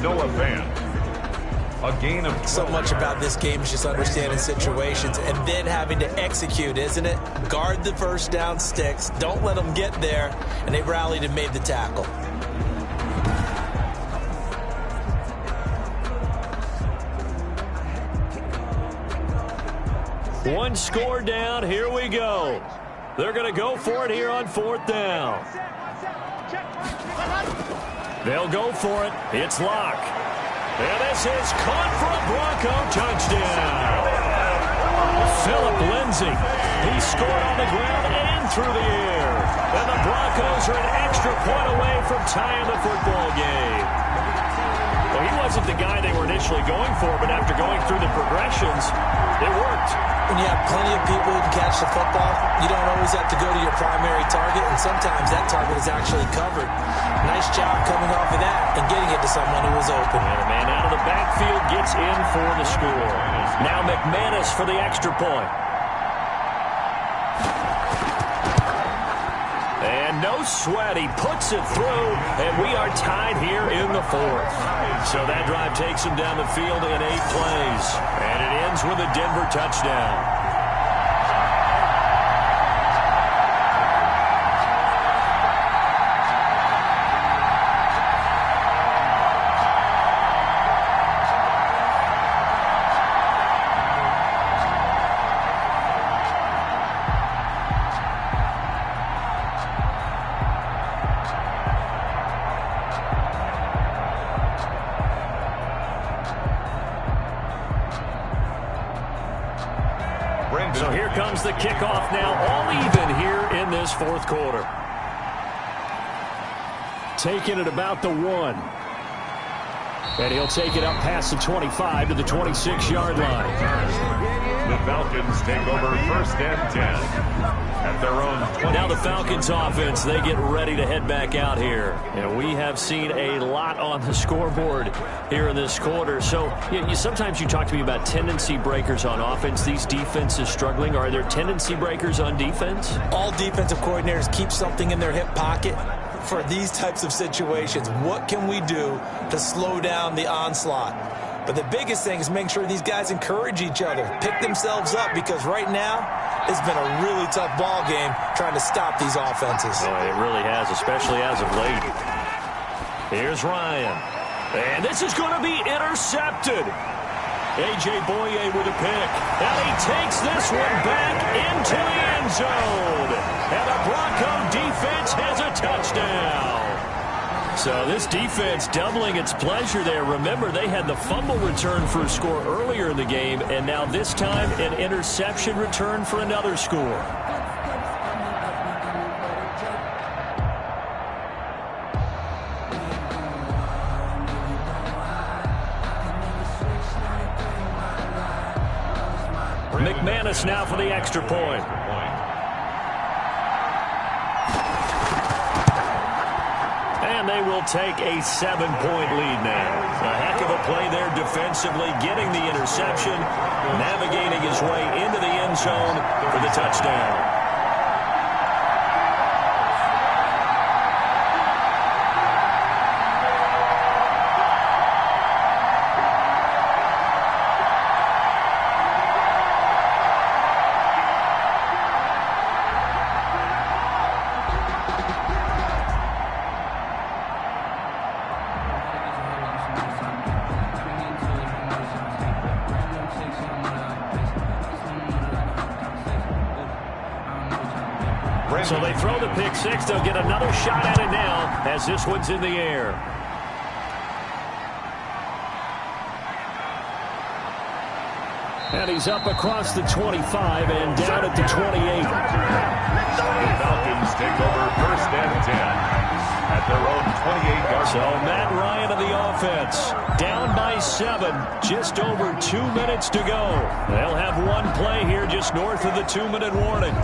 Noah Van. A gain of... So much about this game is just understanding situations and then having to execute, isn't it? Guard the first down sticks. Don't let them get there. And they rallied and made the tackle. One score down. Here we go. They're going to go for it here on 4th down. They'll go for it. It's Locke. And this is caught for a Bronco touchdown. Philip Lindsay. He scored on the ground and through the air. And the Broncos are an extra point away from tying the football game. Well, he wasn't the guy they were initially going for, but after going through the progressions, it worked. When you have plenty of people who can catch the football, you don't always have to go to your primary target, and sometimes that target is actually covered. Nice job coming off of that and getting it to someone who was open. And a man out of the backfield gets in for the score. Now McManus for the extra point. And no sweat, he puts it through, and we are tied here in the 4th. So that drive takes him down the field in 8 plays, and it ends with a Denver touchdown. So here comes the kickoff now, all even here in this 4th quarter. Taking it about the 1. And he'll take it up past the 25 to the 26-yard line. The Falcons take over 1st and 10 at their own 20. Now the Falcons offense, they get ready to head back out here. And we have seen a lot on the scoreboard here in this quarter. So sometimes you talk to me about tendency breakers on offense. These defenses struggling. Are there tendency breakers on defense? All defensive coordinators keep something in their hip pocket for these types of situations. What can we do to slow down the onslaught? But the biggest thing is make sure these guys encourage each other, pick themselves up, because right now it's been a really tough ball game trying to stop these offenses. Oh, it really has, especially as of late. Here's Ryan. And this is going to be intercepted. A.J. Boye with a pick. And he takes this one back into the end zone. And the Bronco defense has a touchdown. So this defense doubling its pleasure there. Remember, they had the fumble return for a score earlier in the game, and now this time an interception return for another score. McManus now for the extra point. And they will take a 7-point lead now. A heck of a play there defensively, getting the interception, navigating his way into the end zone for the touchdown. So they throw the pick six. They'll get another shot at it now as this one's in the air. And he's up across the 25 and down at the 28. The Falcons take over 1st and 10 at their own 28-yard line. So Matt Ryan of the offense down by 7, just over 2 minutes to go. They'll have one play here just north of the 2-minute warning.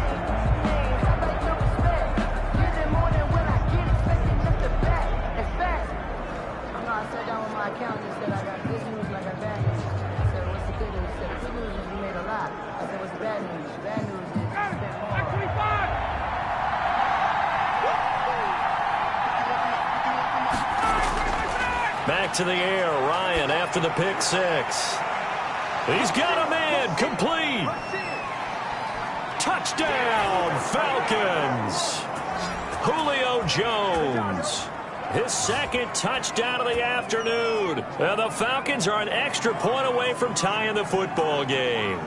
back to the air. Ryan after the pick six. He's got a man. Complete. Touchdown, Falcons. Julio Jones. His second touchdown of the afternoon. And the Falcons are an extra point away from tying the football game.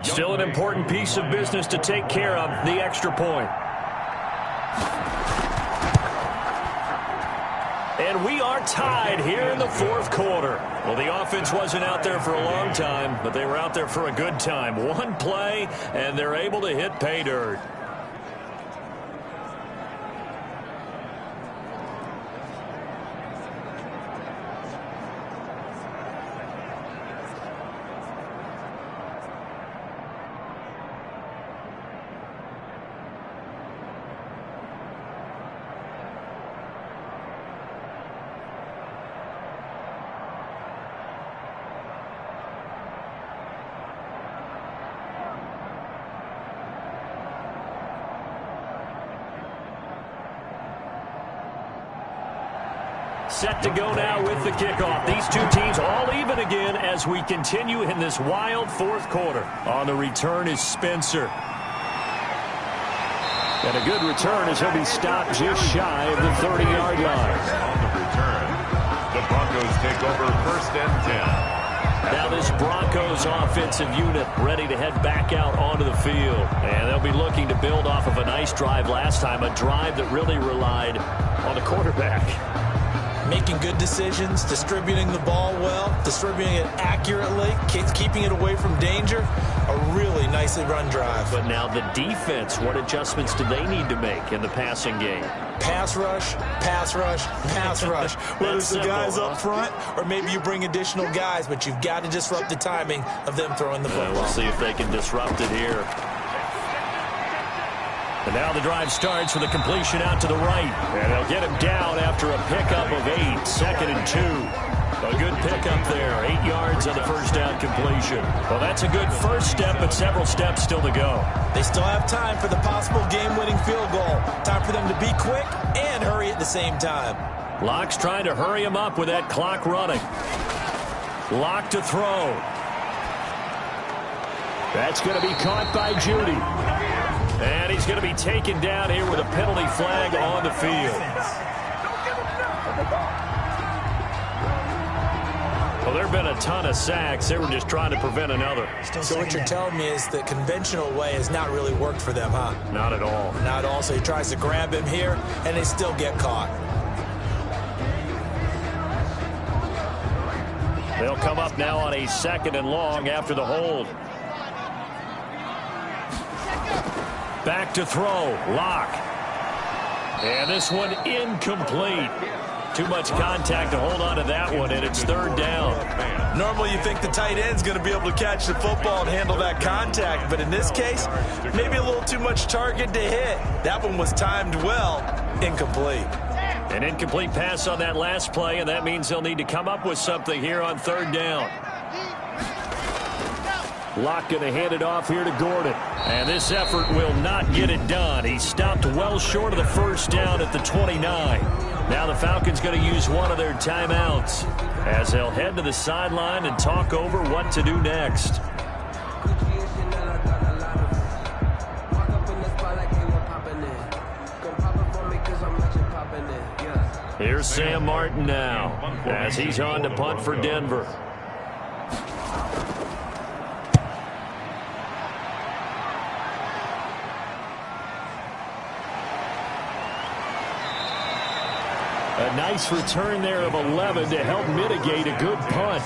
Still an important piece of business to take care of, the extra point. And we are tied here in the fourth quarter. Well, the offense wasn't out there for a long time, but they were out there for a good time. One play, and they're able to hit pay dirt. Set to go now with the kickoff. These two teams all even again as we continue in this wild fourth quarter. On the return is Spencer. And a good return as he'll be stopped just shy of the 30-yard line. On the return, the Broncos take over first and 10. Now this Broncos offensive unit ready to head back out onto the field. And they'll be looking to build off of a nice drive last time, a drive that really relied on the quarterback. Making good decisions, distributing the ball well, distributing it accurately, keeping it away from danger. A really nicely run drive. But now the defense, what adjustments do they need to make in the passing game? Pass rush, pass rush, pass rush. Whether it's the guys up front or maybe you bring additional guys, but you've got to disrupt the timing of them throwing the football. We'll see if they can disrupt it here. And now the drive starts with a completion out to the right. And they'll get him down after a pickup of 8, 2nd and 2. A good pickup there, 8 yards on the first down completion. Well, that's a good first step, but several steps still to go. They still have time for the possible game-winning field goal. Time for them to be quick and hurry at the same time. Locke's trying to hurry him up with that clock running. Locke to throw. That's going to be caught by Judy. And he's going to be taken down here with a penalty flag on the field. Well, there have been a ton of sacks. They were just trying to prevent another. So what you're telling me is the conventional way has not really worked for them, huh? Not at all. Not at all. So he tries to grab him here, and they still get caught. They'll come up now on a 2nd and long after the hold. Back to throw, Locke. And this one incomplete. Too much contact to hold on to that one, and it's 3rd down. Normally you think the tight end's going to be able to catch the football and handle that contact, but in this case, maybe a little too much target to hit. That one was timed well, incomplete. An incomplete pass on that last play, and that means they'll need to come up with something here on 3rd down. Locke going to hand it off here to Gordon. And this effort will not get it done. He stopped well short of the first down at the 29. Now the Falcons going to use one of their timeouts as they'll head to the sideline and talk over what to do next. Here's Sam Martin now as he's on to punt for Denver. A nice return there of 11 to help mitigate a good punt.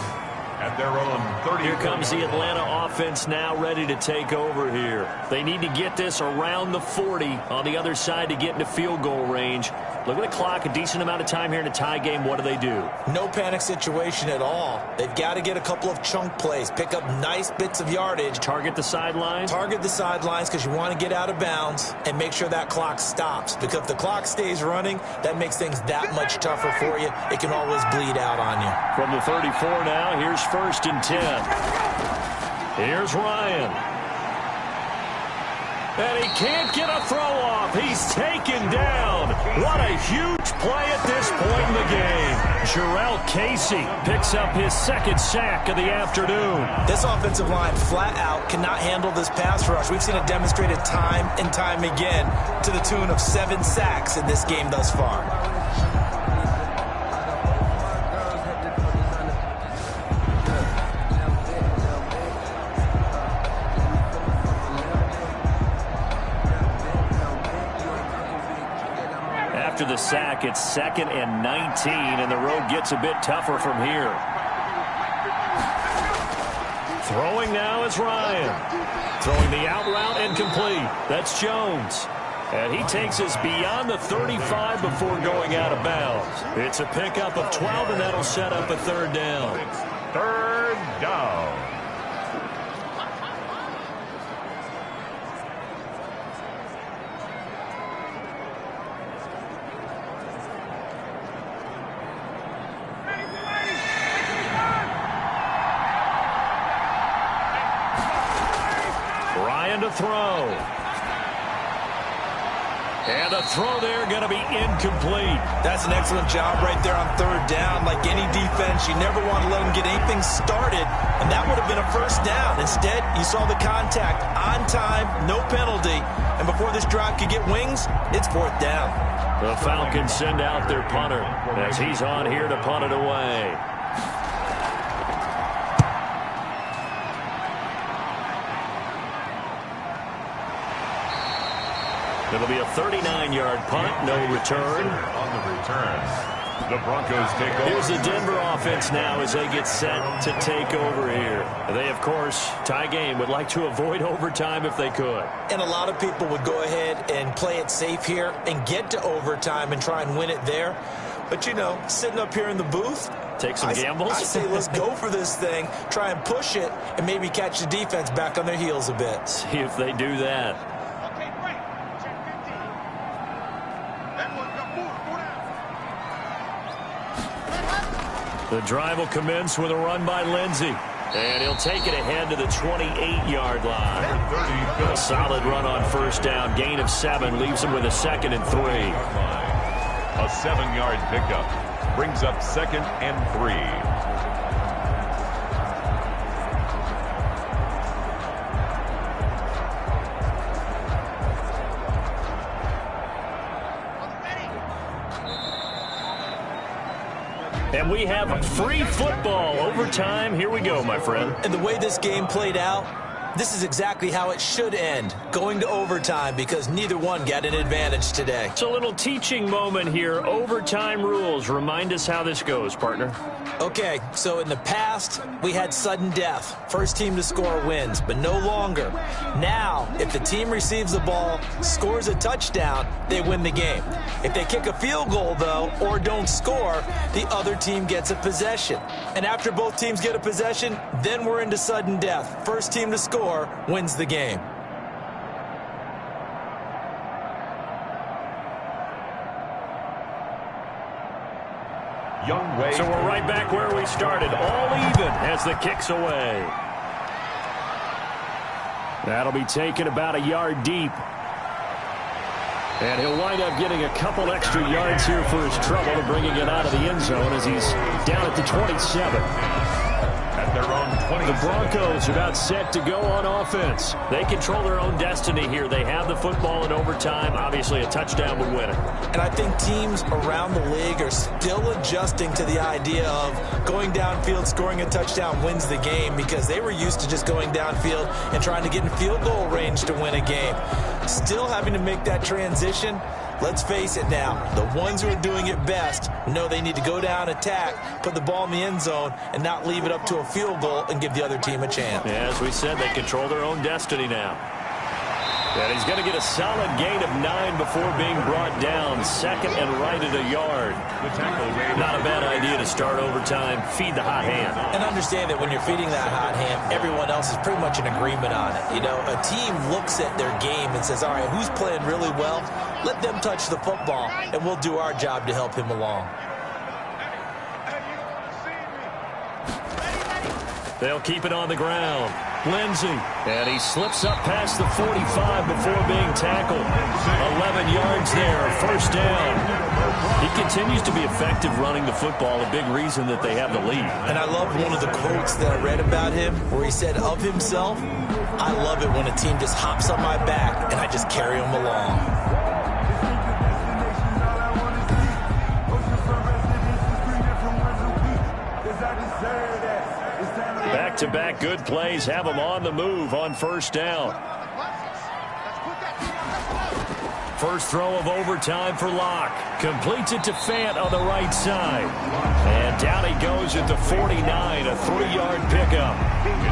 At their own 30. Here comes the Atlanta offense now ready to take over here. They need to get this around the 40 on the other side to get into field goal range. Look at the clock, a decent amount of time here in a tie game. What do they do? No panic situation at all. They've got to get a couple of chunk plays, pick up nice bits of yardage. Target the sidelines? Target the sidelines because you want to get out of bounds and make sure that clock stops. Because if the clock stays running, that makes things that much tougher for you. It can always bleed out on you. From the 34 now, here's 1st and 10. Here's Ryan. And he can't get a throw off. He's taken down. What a huge play at this point in the game. Jarrell Casey picks up his second sack of the afternoon. This offensive line flat out cannot handle this pass rush. We've seen it demonstrated time and time again to the tune of 7 sacks in this game thus far. After the sack, it's 2nd and 19, and the road gets a bit tougher from here. Throwing now is Ryan. Throwing the out route and complete. That's Jones. And he takes us beyond the 35 before going out of bounds. It's a pickup of 12, and that'll set up a 3rd down. 3rd down. To throw. And the throw there going to be incomplete. That's an excellent job right there on 3rd down. Like any defense, you never want to let them get anything started, and that would have been a 1st down. Instead, you saw the contact on time, no penalty, and before this drive could get wings, it's 4th down. The Falcons send out their punter as he's on here to punt it away. It'll be a 39-yard punt, no return. On the return, the Broncos take over. Here's the Denver offense now as they get set to take over here. They, of course, tie game, would like to avoid overtime if they could. And a lot of people would go ahead and play it safe here and get to overtime and try and win it there. But, you know, sitting up here in the booth, take some gambles. I say let's go for this thing, try and push it, and maybe catch the defense back on their heels a bit. See if they do that. The drive will commence with a run by Lindsey. And he'll take it ahead to the 28-yard line. A solid run on 1st down. Gain of 7 leaves him with a 2nd and 3. A 7-yard pickup brings up 2nd and 3. And we have free football overtime. Here we go, my friend. And the way this game played out, this is exactly how it should end, going to overtime, because neither one got an advantage today. It's a little teaching moment here. Overtime rules. Remind us how this goes, partner. Okay, so in the past, we had sudden death. First team to score wins, but no longer. Now, if the team receives the ball, scores a touchdown, they win the game. If they kick a field goal, though, or don't score, the other team gets a possession. And after both teams get a possession, then we're into sudden death. First team to score wins the game. So we're right back where we started, all even as the kick's away. That'll be taken about a yard deep. And he'll wind up getting a couple extra yards here for his trouble and bringing it out of the end zone as he's down at the 27. At their own 27. The Broncos about set to go on offense. They control their own destiny here. They have the football in overtime. Obviously, a touchdown would win it. And I think teams around the league are still adjusting to the idea of going downfield, scoring a touchdown wins the game, because they were used to just going downfield and trying to get in field goal range to win a game. Still having to make that transition. Let's face it now, the ones who are doing it best know they need to go down, attack, put the ball in the end zone, and not leave it up to a field goal and give the other team a chance. Yeah, as we said, they control their own destiny now. And he's going to get a solid gain of 9 before being brought down. Second and right at a yard. Not a bad idea to start overtime. Feed the hot hand. And understand that when you're feeding that hot hand, everyone else is pretty much in agreement on it. You know, a team looks at their game and says, all right, who's playing really well? Let them touch the football, and we'll do our job to help him along. They'll keep it on the ground. Lindsey. And he slips up past the 45 before being tackled. 11 yards there, first down. He continues to be effective running the football, a big reason that they have the lead. And I love one of the quotes that I read about him where he said of himself, I love it when a team just hops on my back and I just carry them along. Back-to-back good plays have him on the move on first down. First throw of overtime for Locke. Completes it to Fant on the right side. And down he goes at the 49, a 3-yard pickup.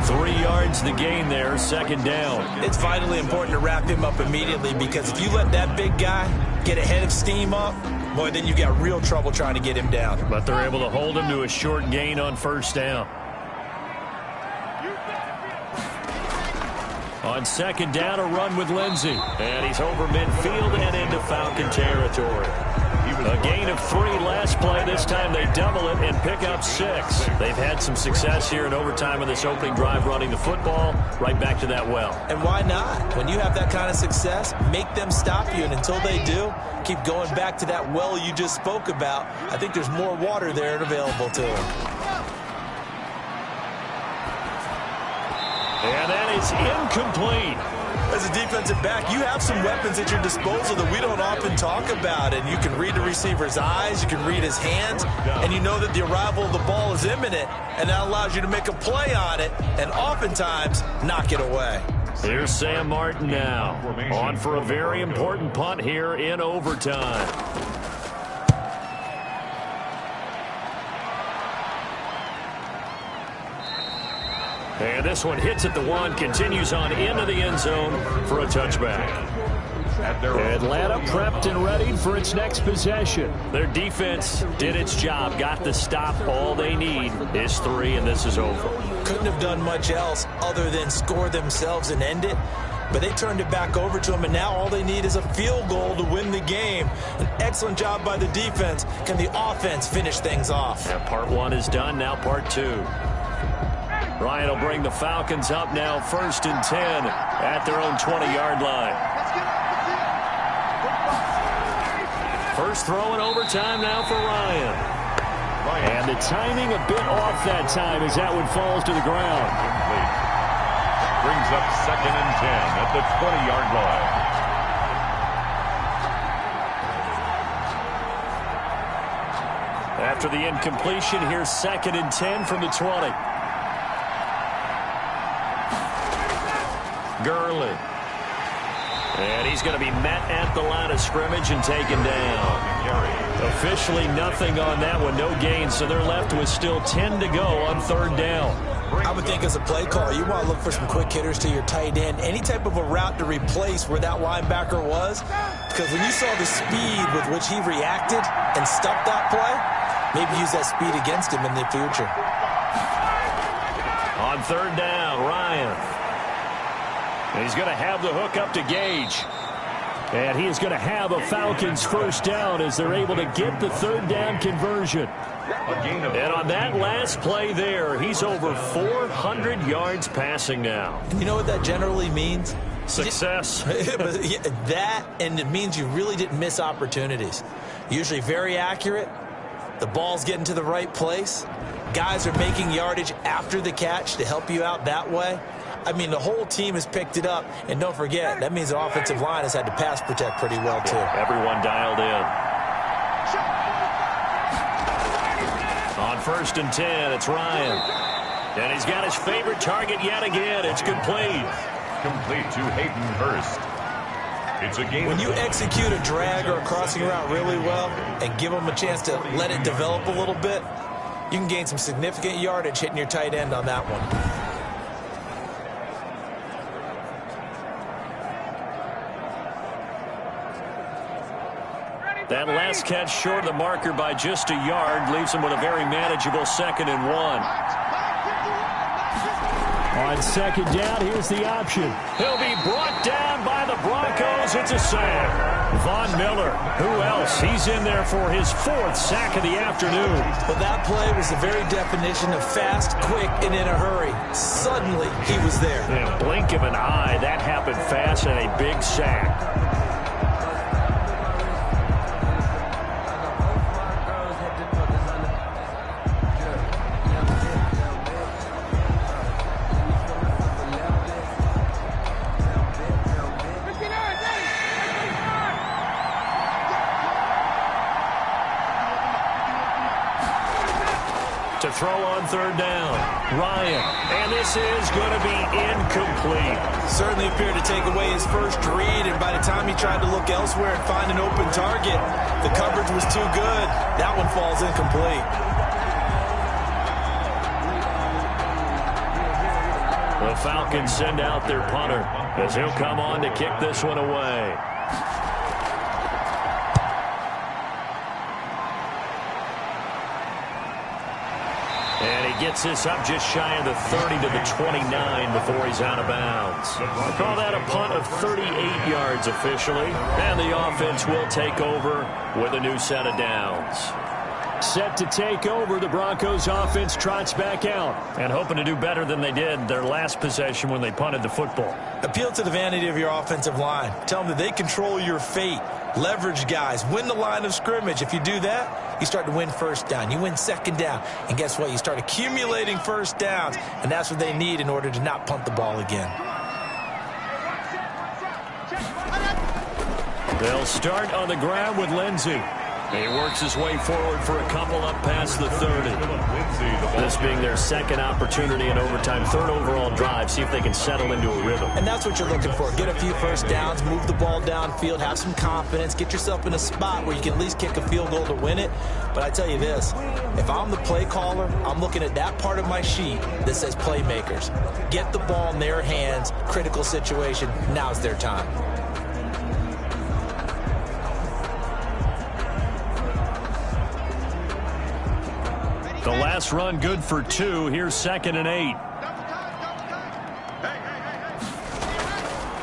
3 yards the gain there, second down. It's vitally important to wrap him up immediately because if you let that big guy get a head of steam up, boy, then you've got real trouble trying to get him down. But they're able to hold him to a short gain on first down. On second down, a run with Lindsey. And he's over midfield and into Falcon territory. A gain of 3 last play. This time they double it and pick up 6. They've had some success here in overtime in this opening drive running the football. Right back to that well. And why not? When you have that kind of success, make them stop you. And until they do, keep going back to that well you just spoke about. I think there's more water there and available to them. And that is incomplete. As a defensive back, you have some weapons at your disposal that we don't often talk about. And you can read the receiver's eyes, you can read his hands, and you know that the arrival of the ball is imminent. And that allows you to make a play on it and oftentimes knock it away. Here's Sam Martin now. On for a very important punt here in overtime. And this one hits at the 1, continues on into the end zone for a touchback. Atlanta prepped and ready for its next possession. Their defense did its job, got the stop. All they need is 3, and this is over. Couldn't have done much else other than score themselves and end it. But they turned it back over to them, and now all they need is a field goal to win the game. An excellent job by the defense. Can the offense finish things off? Yeah, part 1 is done, now part 2. Ryan will bring the Falcons up now, 1st and 10 at their own 20-yard line. First throw in overtime now for Ryan. And the timing a bit off that time as that one falls to the ground. Brings up 2nd and 10 at the 20-yard line. After the incompletion, here's 2nd and 10 from the 20. Gurley. And he's going to be met at the line of scrimmage and taken down. Officially nothing on that one, no gain, so they're left with still 10 to go on 3rd down. I would think as a play caller, you want to look for some quick hitters to your tight end. Any type of a route to replace where that linebacker was. Because when you saw the speed with which he reacted and stopped that play, maybe use that speed against him in the future. On 3rd down, Ryan. And he's going to have the hook up to Gage. And he is going to have a Falcons first down as they're able to get the 3rd down conversion. And on that last play there, he's over 400 yards passing now. And you know what that generally means? Success. That, and it means you really didn't miss opportunities. Usually very accurate. The ball's getting to the right place. Guys are making yardage after the catch to help you out that way. I mean, the whole team has picked it up. And don't forget, that means the offensive line has had to pass protect pretty well, too. Everyone dialed in. On 1st and 10, it's Ryan. And he's got his favorite target yet again. It's complete. Complete to Hayden Hurst. It's a game. When you execute a drag or a crossing route really well and give them a chance to let it develop a little bit, you can gain some significant yardage hitting your tight end on that one. That last catch short of the marker by just a yard leaves him with a very manageable 2nd and 1. On 2nd down, here's the option. He'll be brought down by the Broncos throws. It's a sack. Von Miller, who else? He's in there for his 4th sack of the afternoon. Well, that play was the very definition of fast, quick, and in a hurry. Suddenly, he was there. Yeah, blink of an eye, that happened fast and a big sack. To throw on 3rd down, Ryan, and this is going to be incomplete. Certainly appeared to take away his first read, and by the time he tried to look elsewhere and find an open target, the coverage was too good. That one falls incomplete. The Falcons send out their punter as he'll come on to kick this one away. And he gets this up just shy of the 30 to the 29 before he's out of bounds. I call that a punt of 38 yards officially. And the offense will take over with a new set of downs. Set to take over, the Broncos offense trots back out and hoping to do better than they did their last possession when they punted the football. Appeal to the vanity of your offensive line. Tell them that they control your fate. Leverage guys. Win the line of scrimmage. If you do that, you start to win 1st down. You win 2nd down. And guess what? You start accumulating 1st downs. And that's what they need in order to not punt the ball again. They'll start on the ground with Lindsey. He works his way forward for a couple up past the 30. This being their 2nd opportunity in overtime, 3rd overall drive. See if they can settle into a rhythm. And that's what you're looking for. Get a few 1st downs, move the ball downfield, have some confidence, get yourself in a spot where you can at least kick a field goal to win it. But I tell you this, if I'm the play caller, I'm looking at that part of my sheet that says playmakers. Get the ball in their hands, critical situation, now's their time. The last run good for 2. Here's 2nd and 8.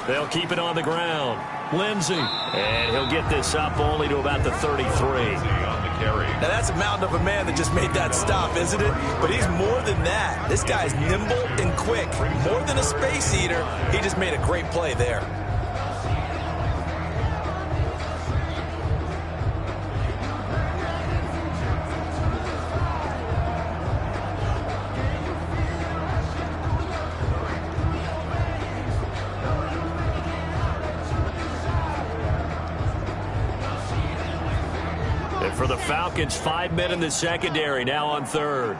They'll keep it on the ground. Lindsey. And he'll get this up only to about the 33. Now that's a mountain of a man that just made that stop, isn't it? But he's more than that. This guy's nimble and quick. More than a space eater, he just made a great play there. For the Falcons, 5 men in the secondary, now on 3rd.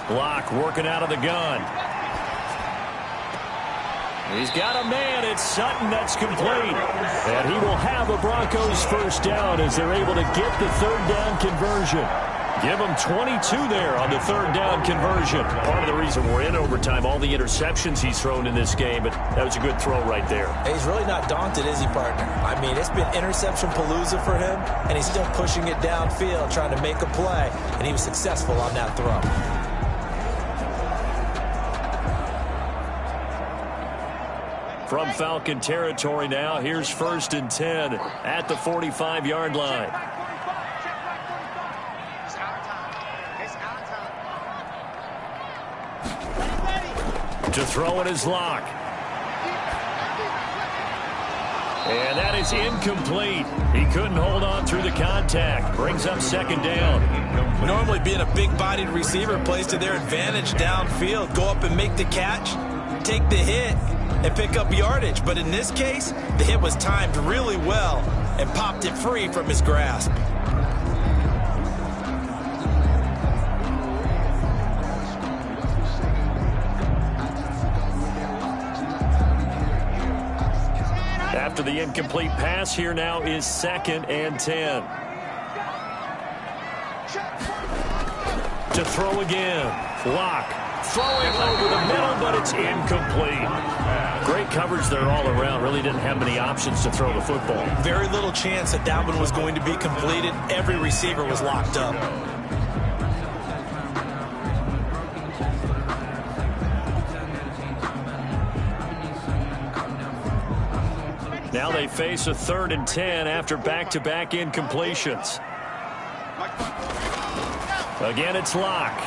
Block working out of the gun. He's got a man. It's Sutton. That's complete. And he will have a Broncos 1st down as they're able to get the 3rd down conversion. Give him 22 there on the 3rd down conversion. Part of the reason we're in overtime, all the interceptions he's thrown in this game, but that was a good throw right there. He's really not daunted, is he, partner? I mean, it's been interception palooza for him, and he's still pushing it downfield, trying to make a play, and he was successful on that throw. From Falcon territory now, here's 1st and 10 at the 45-yard line. To throw it is Locke. And that is incomplete. He couldn't hold on through the contact. Brings up 2nd down. Normally being a big-bodied receiver plays to their advantage downfield. Go up and make the catch, take the hit, and pick up yardage. But in this case, the hit was timed really well and popped it free from his grasp. After the incomplete pass, here now is 2nd and 10. To throw again. Locke throwing over the middle, but it's incomplete. Great coverage there all around. Really didn't have many options to throw the football. Very little chance that that one was going to be completed. Every receiver was locked up. Now they face a 3rd and 10 after back-to-back incompletions. Again, it's Locke.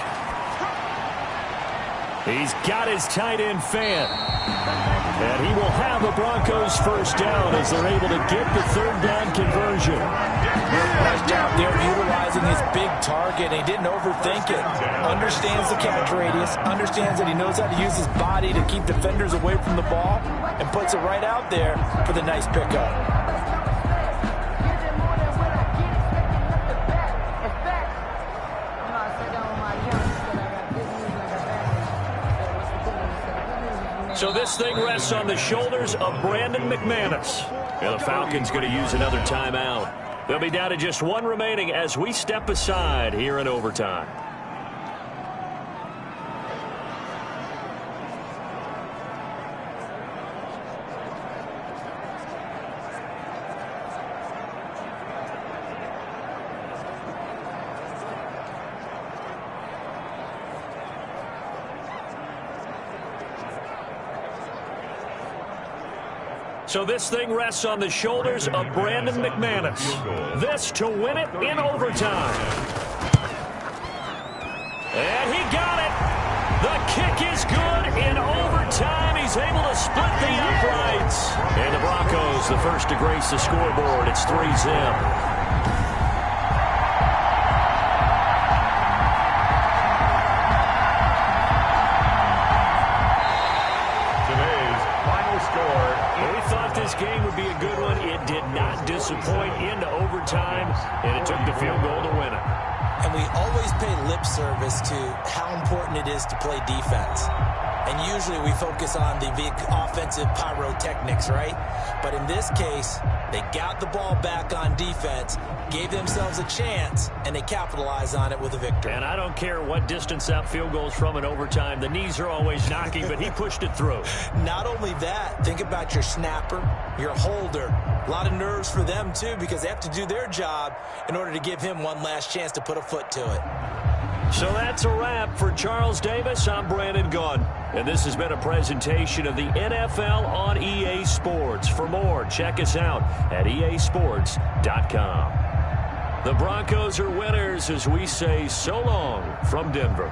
He's got his tight end fan. And he will have the Broncos first down as they're able to get the 3rd down conversion. Nice job there utilizing his big target. He didn't overthink it. Understands the catch radius. Understands that he knows how to use his body to keep defenders away from the ball. And puts it right out there for the nice pickup. So this thing rests on the shoulders of Brandon McManus. And the Falcons going to use another timeout. They'll be down to just one remaining as we step aside here in overtime. So this thing rests on the shoulders of Brandon McManus. This to win it in overtime. And he got it. The kick is good in overtime. He's able to split the uprights. And the Broncos, the first to grace the scoreboard. It's 3-0. This game would be a good one. It did not disappoint into overtime, and it took the field goal to win it. And we always pay lip service to how important it is to play defense. And usually we focus on the big offensive pyrotechnics, right? But in this case, they got the ball back on defense, gave themselves a chance, and they capitalized on it with a victory. And I don't care what distance that field goes from in overtime. The knees are always knocking, but he pushed it through. Not only that, think about your snapper, your holder. A lot of nerves for them, too, because they have to do their job in order to give him one last chance to put a foot to it. So that's a wrap for Charles Davis. I'm Brandon Gunn. And this has been a presentation of the NFL on EA Sports. For more, check us out at easports.com. The Broncos are winners as we say so long from Denver.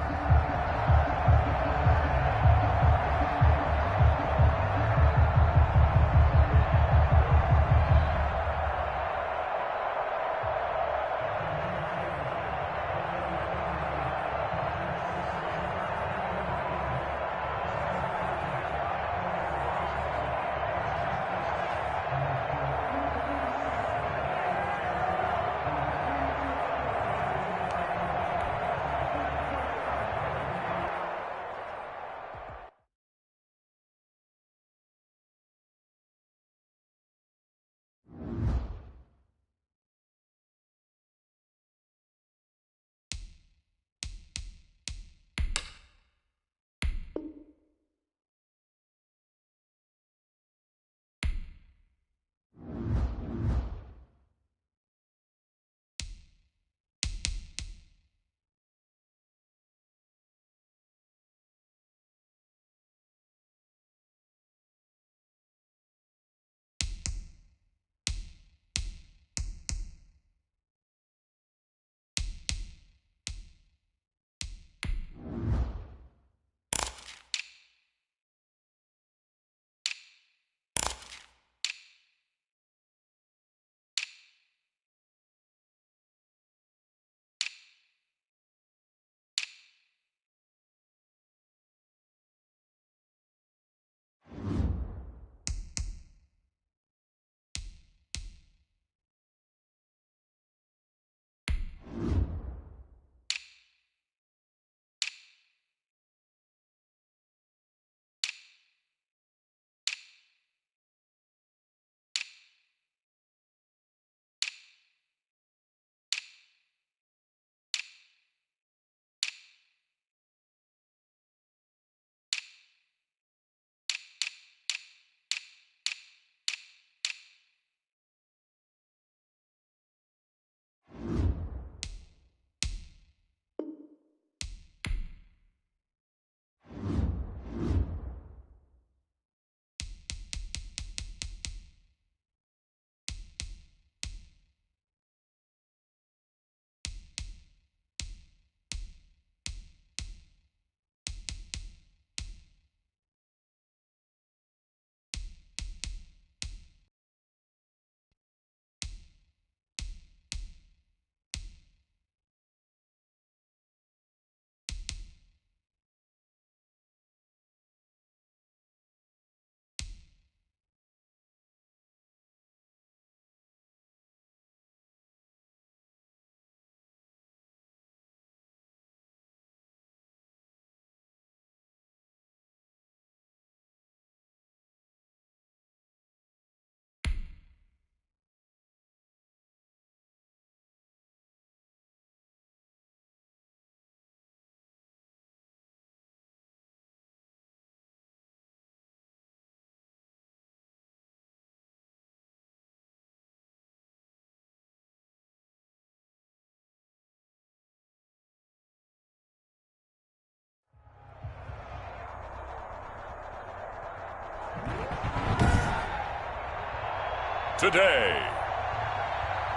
today.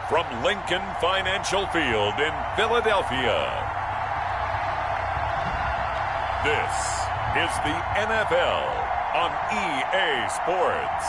From Lincoln Financial Field in Philadelphia, this is the NFL on EA Sports.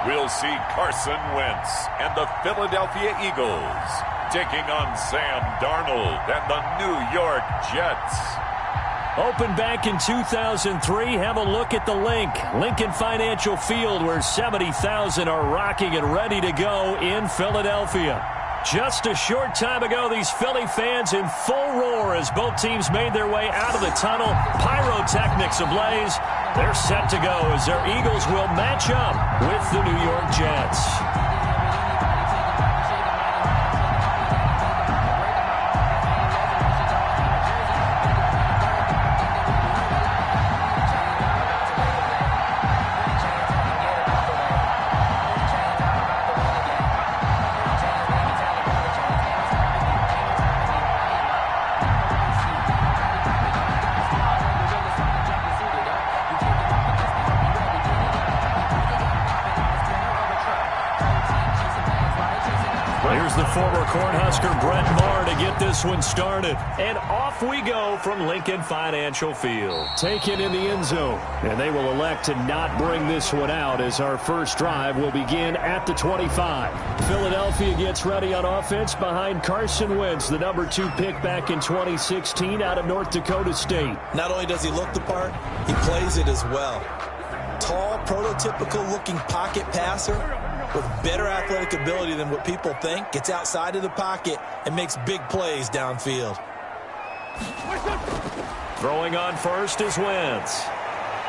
We'll see Carson Wentz and the Philadelphia Eagles taking on Sam Darnold and the New York Jets. Opened back in 2003. Have a look at the link. Lincoln Financial Field, where 70,000 are rocking and ready to go in Philadelphia. Just a short time ago, these Philly fans in full roar as both teams made their way out of the tunnel. Pyrotechnics ablaze. They're set to go as their Eagles will match up with the New York Jets. Here's the former Cornhusker Brett Maher to get this one started. And off we go from Lincoln Financial Field. Taken in the end zone. And they will elect to not bring this one out as our first drive will begin at the 25. Philadelphia gets ready on offense behind Carson Wentz, the number 2 pick back in 2016 out of North Dakota State. Not only does he look the part, he plays it as well. Tall, prototypical-looking pocket passer with better athletic ability than what people think, gets outside of the pocket and makes big plays downfield. Throwing on first is Wentz.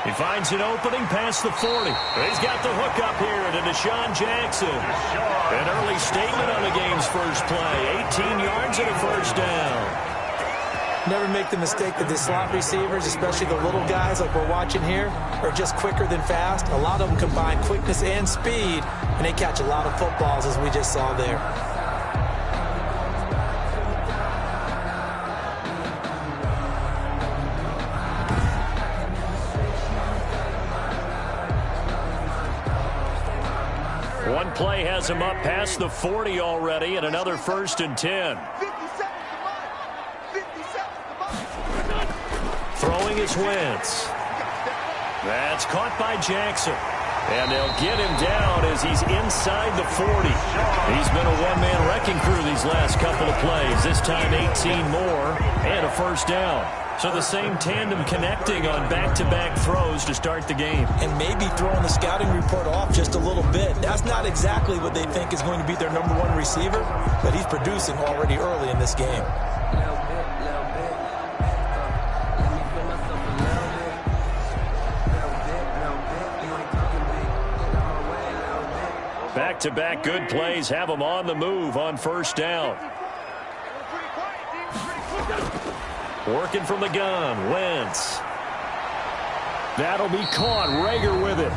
He finds an opening past the 40. He's got the hook up here to Deshaun Jackson. An early statement on the game's first play. 18 yards and a first down. Never make the mistake that the slot receivers, especially the little guys like we're watching here, are just quicker than fast. A lot of them combine quickness and speed, and they catch a lot of footballs, as we just saw there. One play has him up past the 40 already, and another 1st and 10. Throwing is Wentz. That's caught by Jackson. And they'll get him down as he's inside the 40. He's been a one-man wrecking crew these last couple of plays. This time 18 more and a first down. So the same tandem connecting on back-to-back throws to start the game. And maybe throwing the scouting report off just a little bit. That's not exactly what they think is going to be their number 1 receiver, but he's producing already early in this game. Back-to-back good plays have them on the move on first down. Working from the gun, Wentz. That'll be caught. Rager with it.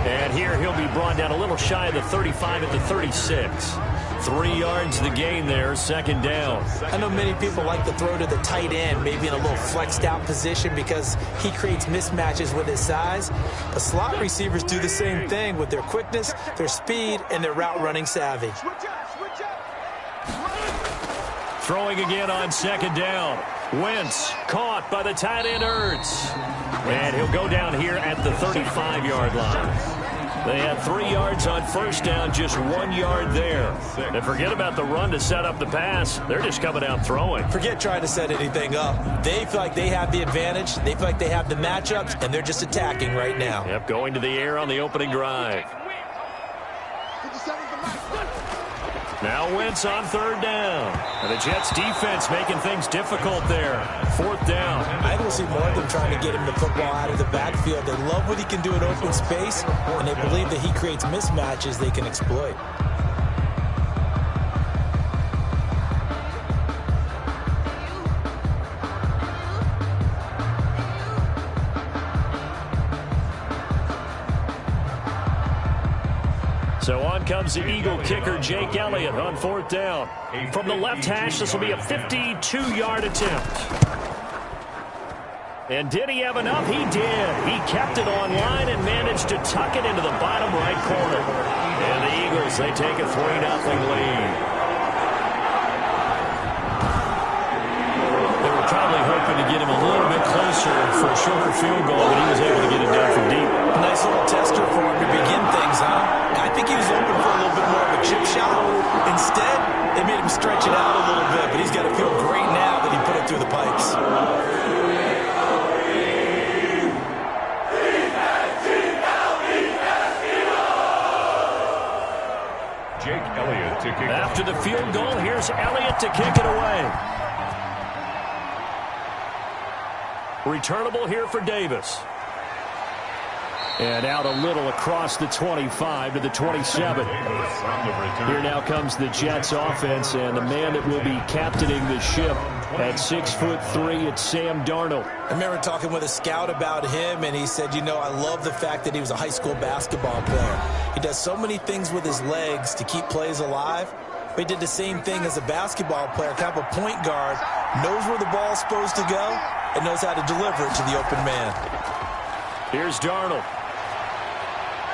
And here he'll be brought down a little shy of the 35 at the 36. 3 yards the gain there, second down. I know many people like to throw to the tight end, maybe in a little flexed out position because he creates mismatches with his size. But slot receivers do the same thing with their quickness, their speed, and their route running savvy. Throwing again on second down. Wentz caught by the tight end Ertz. And he'll go down here at the 35-yard line. They had 3 yards on first down, just 1 yard there. And forget about the run to set up the pass. They're just coming out throwing. Forget trying to set anything up. They feel like they have the advantage. They feel like they have the matchups, and they're just attacking right now. Yep, going to the air on the opening drive. Now Wentz on third down. And the Jets defense making things difficult there. Fourth down. I will see more of them trying to get him the football out of the backfield. They love what he can do in open space, and they believe that he creates mismatches they can exploit. So on comes the Eagle kicker, Jake Elliott, on 4th down. From the left hash, this will be a 52-yard attempt. And did he have enough? He did. He kept it online and managed to tuck it into the bottom right corner. And the Eagles, they take a 3-0 lead. They were probably hoping to get him a little bit closer for a shorter field goal, but he was able to get it down from deep. Nice little tester for him to begin things, huh? I think he was hoping for a little bit more of a chip shot. Instead, they made him stretch it out a little bit, but he's got to feel great now that he put it through the pipes. Jake Elliott to kick. After the field goal, here's Elliott to kick it away. Returnable here for Davis. And out a little across the 25 to the 27. Here now comes the Jets offense, and the man that will be captaining the ship at 6'3", it's Sam Darnold. I remember talking with a scout about him, and he said, you know, I love the fact that he was a high school basketball player. He does so many things with his legs to keep plays alive. But he did the same thing as a basketball player, kind of a point guard, knows where the ball's supposed to go, and knows how to deliver it to the open man. Here's Darnold.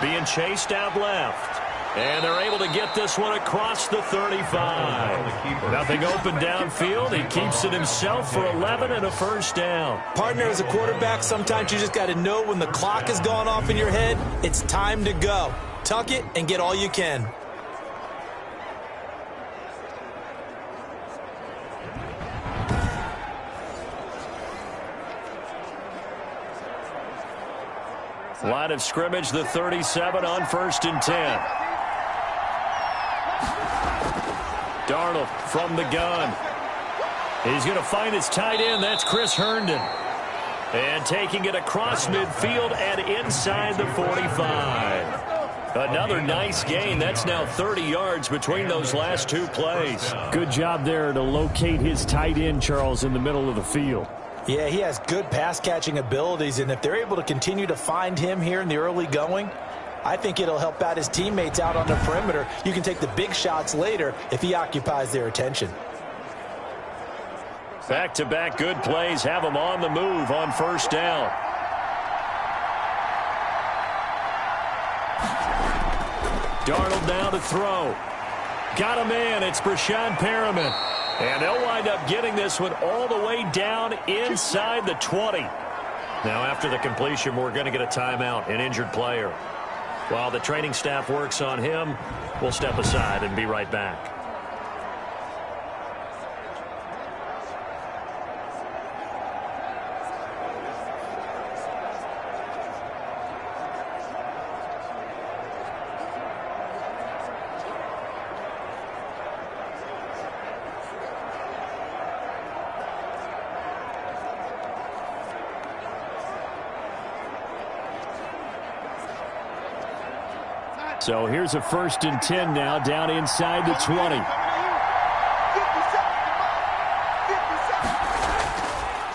Being chased out left. And they're able to get this one across the 35. Nothing open downfield. He keeps it himself for 11 and a first down. Partner, as a quarterback, sometimes you just got to know when the clock has gone off in your head, it's time to go. Tuck it and get all you can. Line of scrimmage, the 37 on 1st and 10. Darnold from the gun. He's going to find his tight end. That's Chris Herndon. And taking it across midfield and inside the 45. Another nice gain. That's now 30 yards between those last two plays. Good job there to locate his tight end, Charles, in the middle of the field. Yeah, he has good pass-catching abilities, and if they're able to continue to find him here in the early going, I think it'll help out his teammates out on the perimeter. You can take the big shots later if he occupies their attention. Back-to-back good plays have him on the move on first down. Darnold now to throw. Got him in. It's Brashad Perriman. And they'll wind up getting this one all the way down inside the 20. Now, after the completion, we're going to get a timeout, an injured player. While the training staff works on him, we'll step aside and be right back. So here's a 1st and 10 now down inside the 20.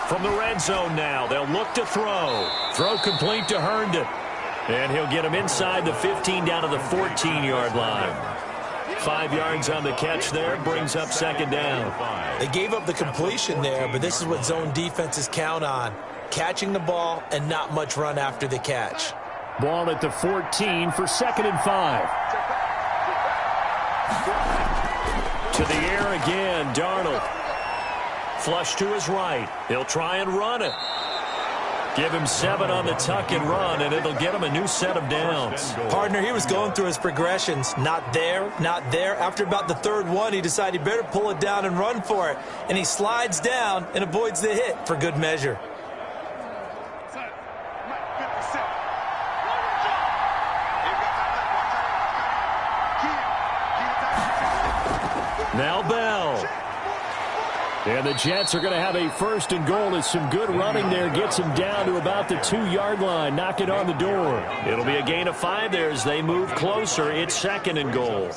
From the red zone now, they'll look to throw. Throw complete to Herndon. And he'll get him inside the 15 down to the 14-yard line. 5 yards on the catch there, brings up 2nd down. They gave up the completion there, but this is what zone defenses count on. Catching the ball and not much run after the catch. Ball at the 14 for 2nd and 5. To the air again, Darnold. Flush to his right. He'll try and run it. Give him 7 on the tuck and run, and it'll get him a new set of downs. Partner, he was going through his progressions. Not there, not there. After about the 3rd one, he decided he better pull it down and run for it. And he slides down and avoids the hit for good measure. Now Bell. And the Jets are going to have a 1st and goal as some good running there gets him down to about the 2-yard line. Knock it on the door. It'll be a gain of 5 there as they move closer. It's 2nd and goal.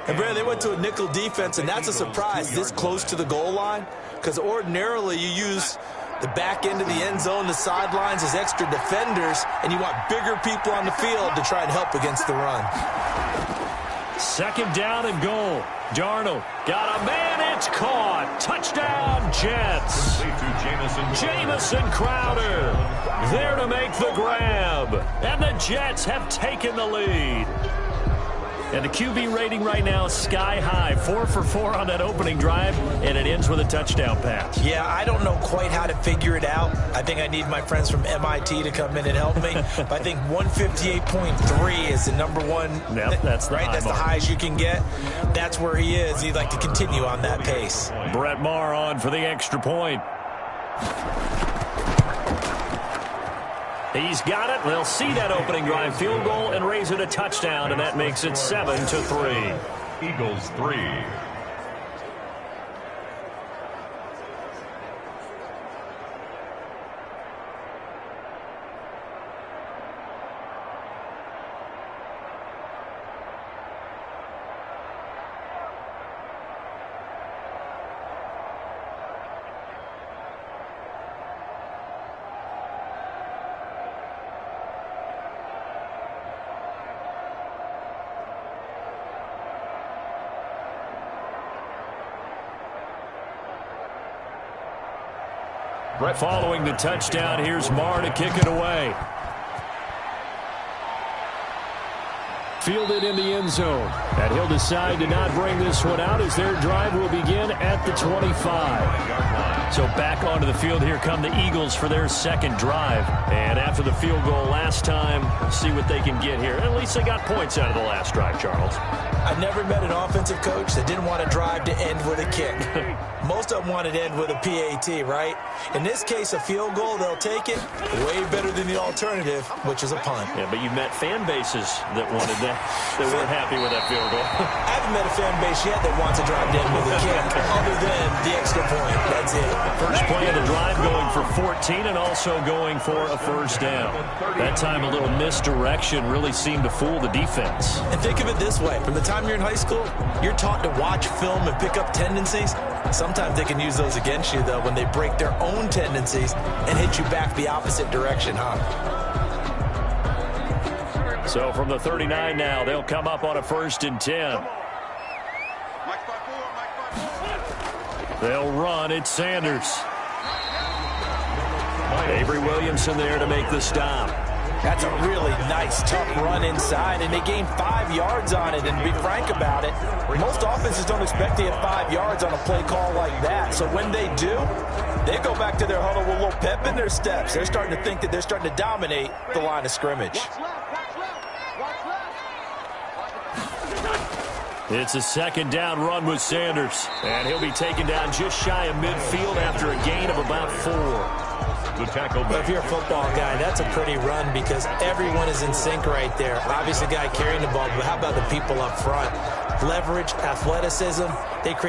And Brad, they went to a nickel defense, and that's a surprise this close to the goal line, because ordinarily you use the back end of the end zone, the sidelines as extra defenders, and you want bigger people on the field to try and help against the run. Second down and goal. Darnold got a man. It's caught. Touchdown, Jets. Jamison Crowder there to make the grab. And the Jets have taken the lead. And the QB rating right now is sky high. 4 for 4 on that opening drive, and it ends with a touchdown pass. Yeah, I don't know quite how to figure it out. I think I need my friends from MIT to come in and help me. But I think 158.3 is the number one. Yep, that's the right. That's the highest you can get. That's where he is. He'd like to continue on that pace. Brett Maher on for the extra point. He's got it. They'll see that opening drive field goal and raise it a touchdown, and that makes it 7-3. Eagles 3. Following the touchdown, here's Maher to kick it away. Fielded in the end zone. And he'll decide to not bring this one out as their drive will begin at the 25. So back onto the field, here come the Eagles for their second drive. And after the field goal last time, see what they can get here. At least they got points out of the last drive, Charles. I've never met an offensive coach that didn't want to drive to end with a kick. Most of them wanted to end with a PAT, right? In this case, a field goal, they'll take it. Way better than the alternative, which is a punt. Yeah, but you've met fan bases that wanted that, that weren't happy with that field goal. I haven't met a fan base yet that wants to drive to end with a kick, other than the extra point. That's it. First play of the drive going for 14 and also going for a first down. That time a little misdirection really seemed to fool the defense. And think of it this way. From the time you're in high school, you're taught to watch film and pick up tendencies. Sometimes they can use those against you, though, when they break their own tendencies and hit you back the opposite direction, huh? So from the 39 now, they'll come up on a 1st and 10. They'll run. It's Sanders. Avery Williamson there to make the stop. That's a really nice, tough run inside, and they gained 5 yards on it. And to be frank about it, most offenses don't expect to get 5 yards on a play call like that. So when they do, they go back to their huddle with a little pep in their steps. They're starting to think that they're starting to dominate the line of scrimmage. It's a 2nd down run with Sanders. And he'll be taken down just shy of midfield after a gain of about 4. The tackle. But if you're a football guy, that's a pretty run because everyone is in sync right there. Obviously, the guy carrying the ball, but how about the people up front? Leverage, athleticism, they create